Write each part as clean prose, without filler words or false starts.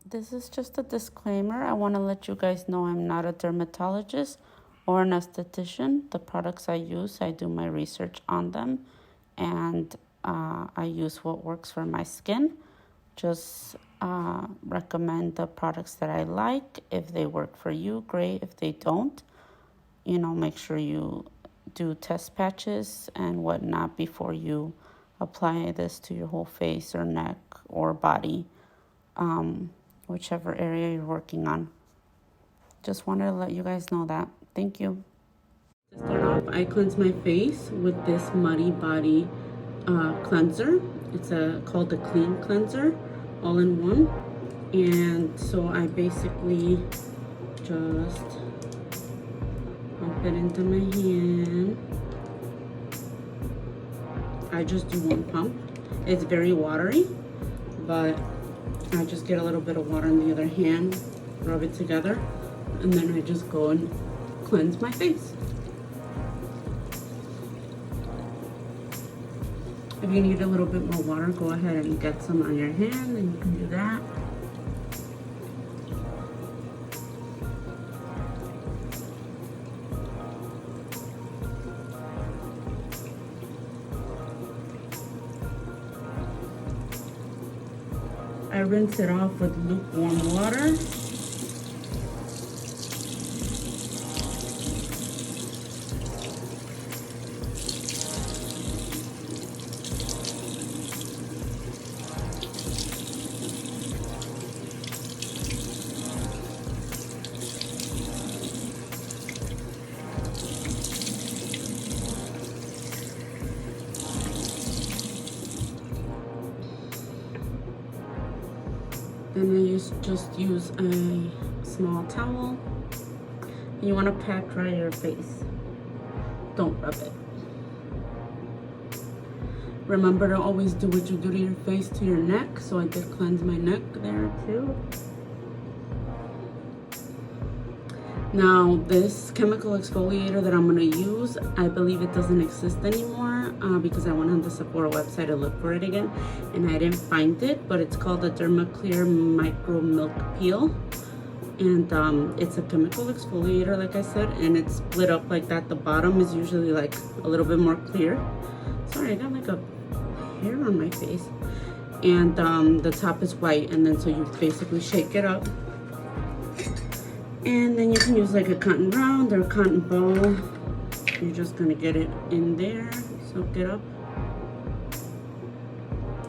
this is just a disclaimer. I want to let you guys know I'm not a dermatologist or an esthetician. The products I use, I do my research on them, and I use what works for my skin. Just recommend the products that I like. If they work for you, great. If they don't, make sure you do test patches and whatnot before you apply this to your whole face or neck or body, whichever area you're working on. Just wanted to let you guys know that. Thank you. To start off, I cleanse my face with this Muddy Body cleanser. It's called the Clean Cleanser, all in one. And so I basically just pump it into my hand. I just do one pump. It's very watery, but I just get a little bit of water in the other hand, rub it together, and then I just go and cleanse my face. If you need a little bit more water, go ahead and get some on your hand, and you can do that. I rinse it off with lukewarm water. Then I just use a small towel. You want to pat dry your face. Don't rub it. Remember to always do what you do to your face to your neck. So I did cleanse my neck there too. Now this chemical exfoliator that I'm going to use, I believe it doesn't exist anymore because I went on the Sephora website to look for it again and I didn't find it, but it's called the Dermaclear Micro Milk Peel, and it's a chemical exfoliator like I said, and it's split up like that. The bottom is usually like a little bit more clear. Sorry, I got like a hair on my face. And the top is white, and then so you basically shake it up. And then you can use like a cotton round or a cotton ball. You're just gonna get it in there, soak it up.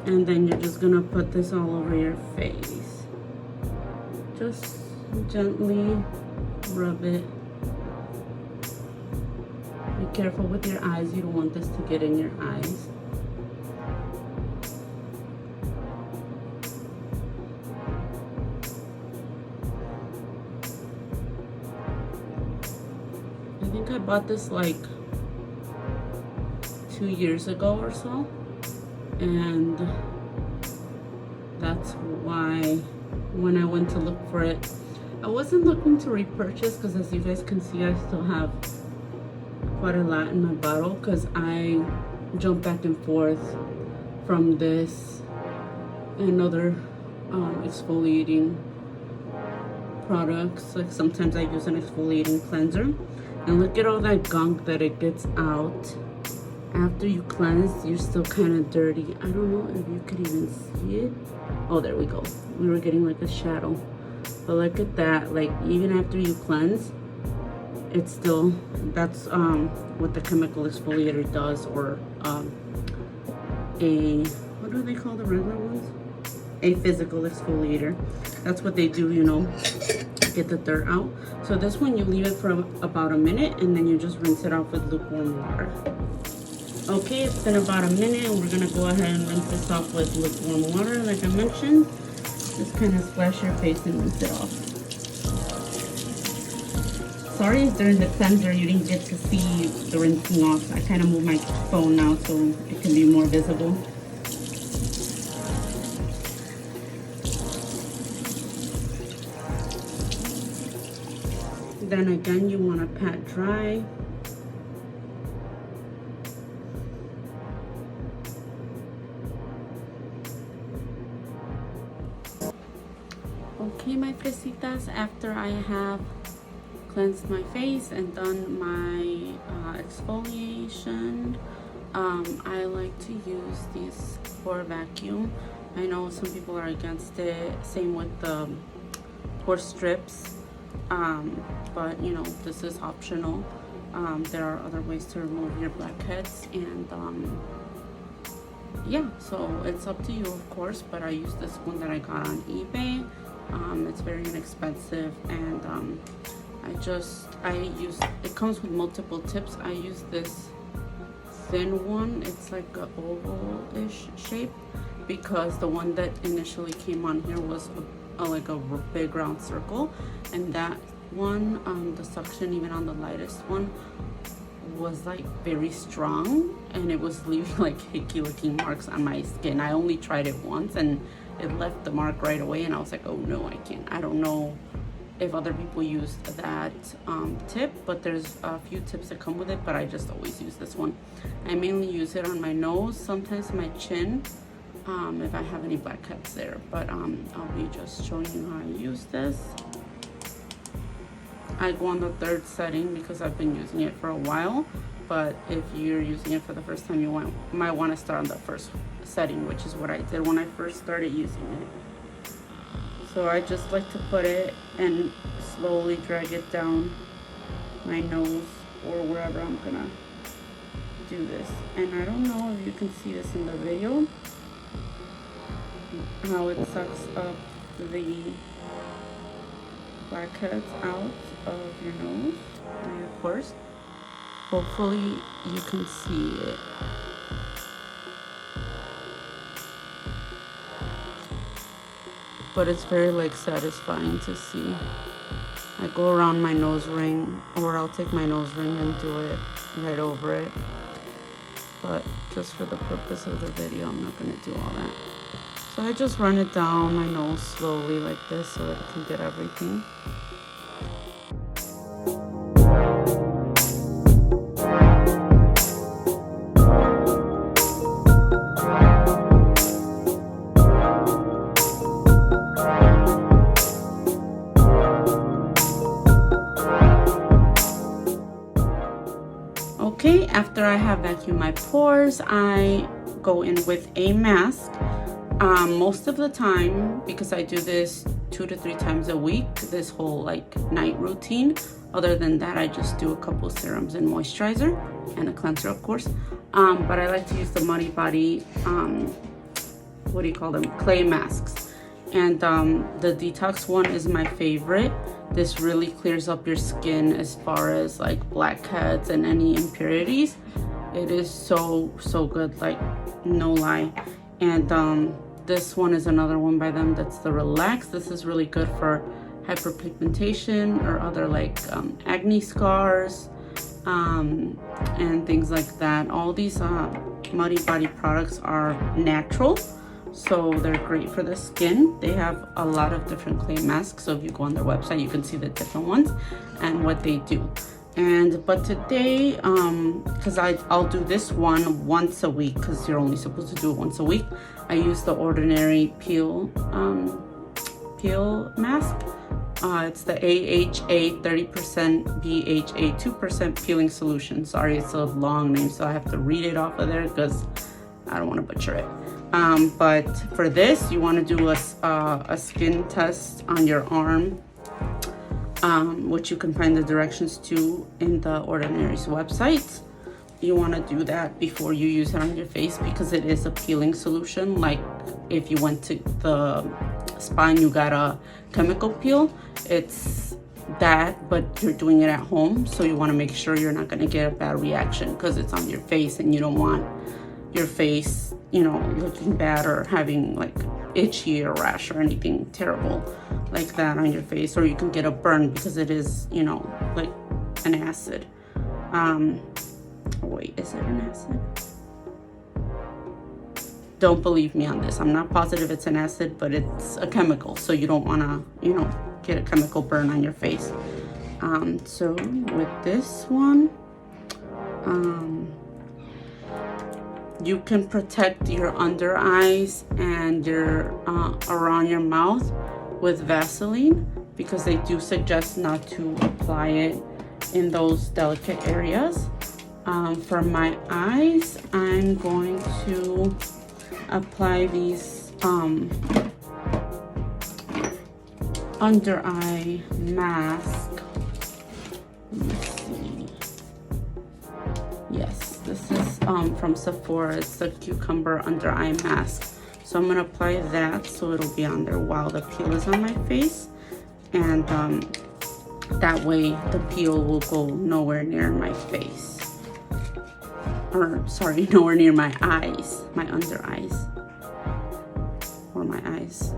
And then you're just gonna put this all over your face. Just gently rub it. Be careful with your eyes. You don't want this to get in your eyes. I think I bought this like 2 years ago or so, and that's why when I went to look for it, I wasn't looking to repurchase because as you guys can see, I still have quite a lot in my bottle because I jump back and forth from this and other exfoliating products. Like sometimes I use an exfoliating cleanser. And look at all that gunk that it gets out. After you cleanse, you're still kind of dirty. I don't know if you could even see it. Oh, there we go. We were getting like a shadow. But look at that. Like even after you cleanse, it's still, that's what the chemical exfoliator does, or what do they call the regular ones? A physical exfoliator. That's what they do, get the dirt out. So this one, you leave it for about a minute, and then you just rinse it off with lukewarm water. Okay, it's been about a minute, and we're gonna go ahead and rinse this off with lukewarm water, like I mentioned. Just kind of splash your face and rinse it off. Sorry if during the cleanser you didn't get to see the rinsing off. I kind of moved my phone now so it can be more visible. Then again, you want to pat dry. Okay, my Fresitas, after I have cleansed my face and done my exfoliation, I like to use this Pore Vacuum. I know some people are against it, same with the pore strips, but you know, this is optional. There are other ways to remove your blackheads, and yeah, so it's up to you, of course, but I use this one that I got on eBay. It's very inexpensive, and it comes with multiple tips. I use this thin one. It's like a oval-ish shape, because the one that initially came on here was like a big round circle, and that one, the suction even on the lightest one was like very strong, and it was leaving like hickey looking marks on my skin. I only tried it once and it left the mark right away, and I was like, oh no, I can't. I don't know if other people use that tip, but there's a few tips that come with it, but I just always use this one. I mainly use it on my nose, sometimes my chin, if I have any blackheads there, but I'll be just showing you how I use this. I go on the third setting because I've been using it for a while, but if you're using it for the first time, you might want to start on the first setting, which is what I did when I first started using it. So I just like to put it and slowly drag it down my nose or wherever I'm gonna do this. And I don't know if you can see this in the video, how it sucks up the blackheads out of your nose and your pores. Hopefully you can see it. But it's very like satisfying to see. I go around my nose ring, or I'll take my nose ring and do it right over it. But just for the purpose of the video, I'm not gonna do all that. So I just run it down my nose slowly like this so it can get everything. Okay, after I have vacuumed my pores, I go in with a mask. Most of the time, because I do this 2 to 3 times a week, this whole like night routine. Other than that, I just do a couple serums and moisturizer and a cleanser, of course. But I like to use the Muddy Body, what do you call them? Clay masks. And the detox one is my favorite. This really clears up your skin as far as like blackheads and any impurities. It is so good, like no lie. And this one is another one by them, that's the Relax. This is really good for hyperpigmentation or other like acne scars and things like that. All these Muddy Body products are natural, so they're great for the skin. They have a lot of different clay masks, so if you go on their website you can see the different ones and what they do. But today, because I'll do this one once a week, because you're only supposed to do it once a week, I use the Ordinary peel mask. It's the AHA 30% BHA 2% peeling solution. Sorry, it's a long name, so I have to read it off of there because I don't want to butcher it. But for this, you want to do a skin test on your arm, which you can find the directions to in the Ordinary's website. You want to do that before you use it on your face, because it is a peeling solution. Like if you went to the spa and you got a chemical peel, it's that, but you're doing it at home, so you want to make sure you're not going to get a bad reaction because it's on your face, and you don't want your face, you know, looking bad or having like itchy or rash or anything terrible like that on your face. Or you can get a burn because it is, you know, like an acid. Wait, is it an acid? Don't believe me on this. I'm not positive it's an acid, but it's a chemical, so you don't want to, you know, get a chemical burn on your face. So with this one, you can protect your under eyes and your around your mouth with Vaseline, because they do suggest not to apply it in those delicate areas. For my eyes, I'm going to apply these under eye mask. Let me see. Yes, this is from Sephora. It's the cucumber under eye mask. So I'm gonna apply that so it'll be on there while the peel is on my face, and that way the peel will go nowhere near my face. Or sorry, nowhere near my eyes, my under eyes, or my eyes.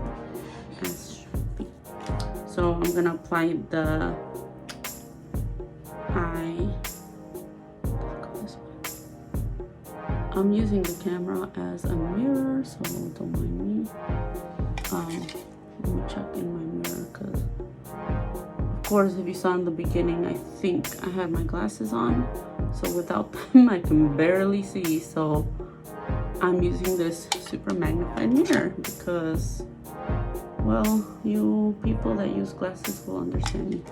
So I'm gonna apply the eye. I'm using the camera as a mirror, so don't mind me. Let me check in my mirror, because of course, if you saw in the beginning, I think I had my glasses on, so without them I can barely see. So I'm using this super magnified mirror because, well, you people that use glasses will understand me.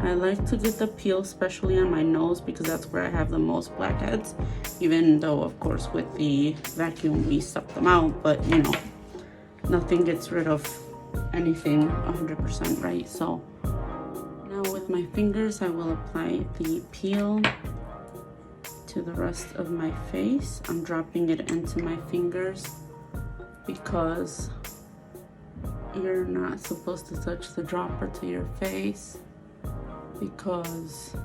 I like to get the peel especially on my nose because that's where I have the most blackheads, even though of course with the vacuum we suck them out, but you know, nothing gets rid of anything 100%, right? So now with my fingers I will apply the peel to the rest of my face. I'm dropping it into my fingers because you're not supposed to touch the dropper to your face because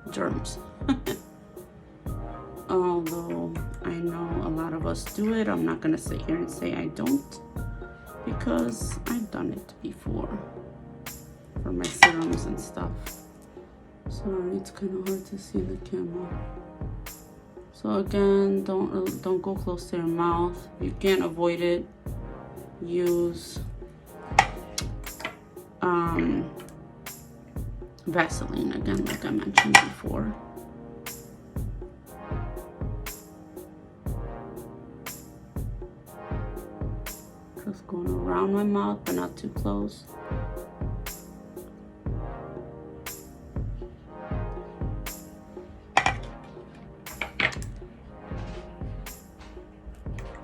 germs. Although I know a lot of us do it, I'm not gonna sit here and say I don't, because I've done it before for my serums and stuff. Sorry, it's kind of hard to see the camera. So again, don't go close to your mouth. If you can't avoid it, use Vaseline again, like I mentioned before. Just going around my mouth, but not too close.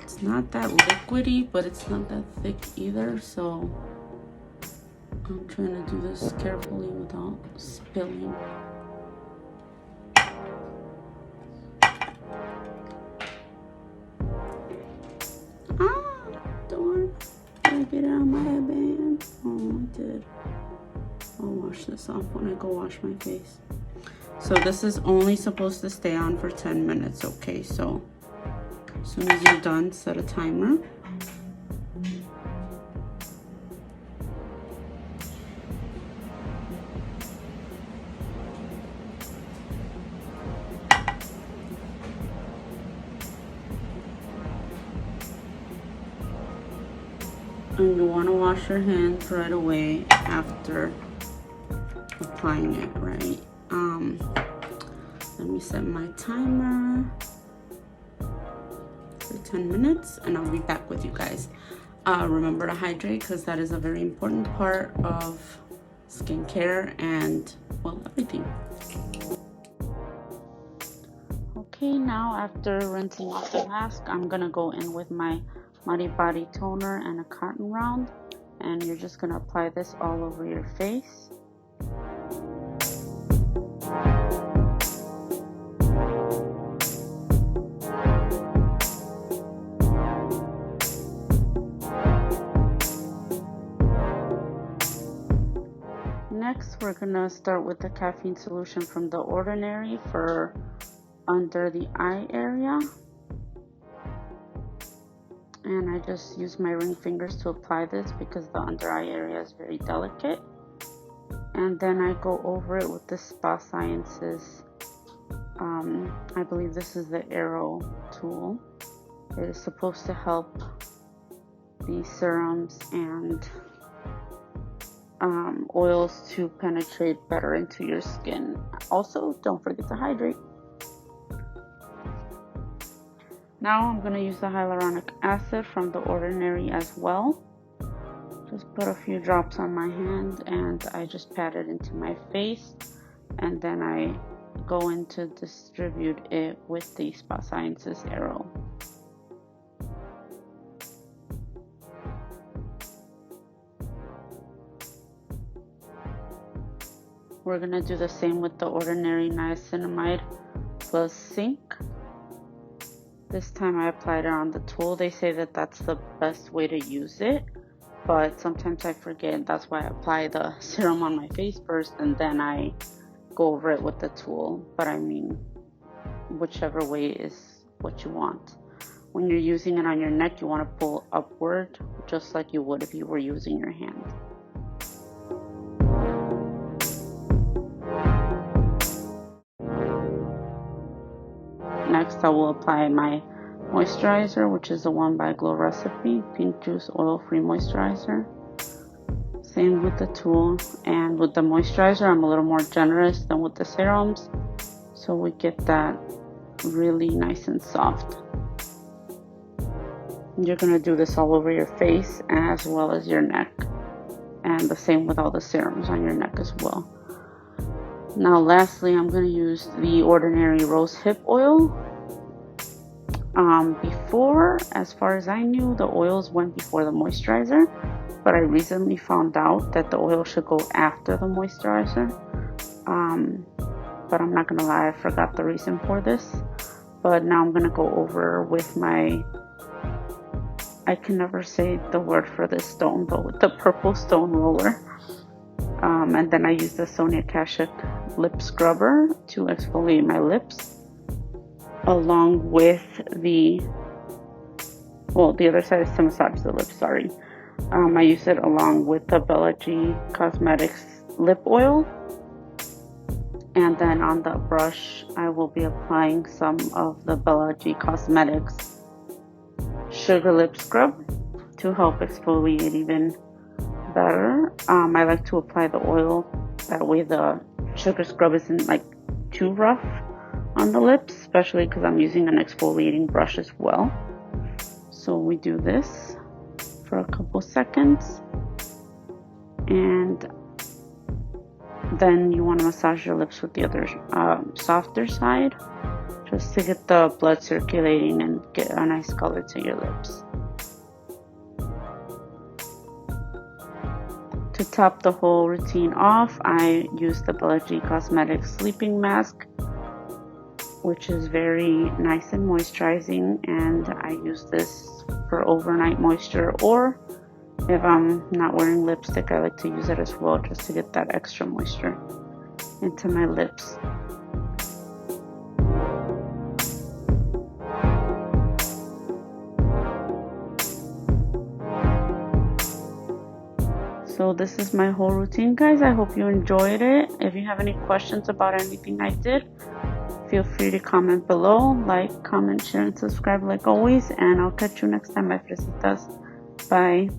It's not that liquidy, but it's not that thick either, so I'm trying to do this carefully without spilling. Darn. Did I get it on my headband? Oh, I did. I'll wash this off when I go wash my face. So this is only supposed to stay on for 10 minutes, okay? So as soon as you're done, set a timer. And you want to wash your hands right away after applying it, right? Let me set my timer for 10 minutes and I'll be back with you guys. Remember to hydrate, because that is a very important part of skincare and, well, everything. Okay, now after rinsing off the mask, I'm gonna go in with my Muddy Body Toner and a cotton round, and you're just going to apply this all over your face. Next, we're going to start with the caffeine solution from The Ordinary for under the eye area. And I just use my ring fingers to apply this because the under eye area is very delicate. And then I go over it with the Sciences. I believe this is the AERO tool. It is supposed to help the serums and oils to penetrate better into your skin. Also, don't forget to hydrate. Now I'm going to use the hyaluronic acid from The Ordinary as well. Just put a few drops on my hand and I just pat it into my face, and then I go in to distribute it with the Sciences AERO. We're going to do the same with The Ordinary Niacinamide plus Zinc. This time I applied it on the tool. They say that that's the best way to use it, but sometimes I forget. That's why I apply the serum on my face first and then I go over it with the tool. But I mean, whichever way is what you want. When you're using it on your neck, you want to pull upward just like you would if you were using your hand. Next, I will apply my moisturizer, which is the one by Glow Recipe, Pink Juice Oil-Free Moisturizer. Same with the tool, and with the moisturizer, I'm a little more generous than with the serums, so we get that really nice and soft. You're going to do this all over your face as well as your neck, and the same with all the serums on your neck as well. Now lastly, I'm going to use the Ordinary Rose Hip Oil. Before, as far as I knew, the oils went before the moisturizer, but I recently found out that the oil should go after the moisturizer. But I'm not going to lie, I forgot the reason for this. But now I'm going to go over with my, I can never say the word for this stone, but with the purple stone roller. And then I use the Sonia Kashuk lip scrubber to exfoliate my lips, along with the other side is to massage the lips, sorry. I use it along with the Bella G Cosmetics lip oil. And then on the brush, I will be applying some of the Bella G Cosmetics Sugar Lip Scrub to help exfoliate even better. I like to apply the oil, that way the sugar scrub isn't like too rough on the lips, especially because I'm using an exfoliating brush as well. So we do this for a couple seconds, and then you want to massage your lips with the other softer side, just to get the blood circulating and get a nice color to your lips. To top the whole routine off, I use the Bella G Cosmetics Sleeping Mask, which is very nice and moisturizing, and I use this for overnight moisture, or if I'm not wearing lipstick, I like to use it as well just to get that extra moisture into my lips. So this is my whole routine, guys. I hope you enjoyed it. If you have any questions about anything I did, feel free to comment below. Like, comment, share, and subscribe like always. And I'll catch you next time, my Fresitas. Bye.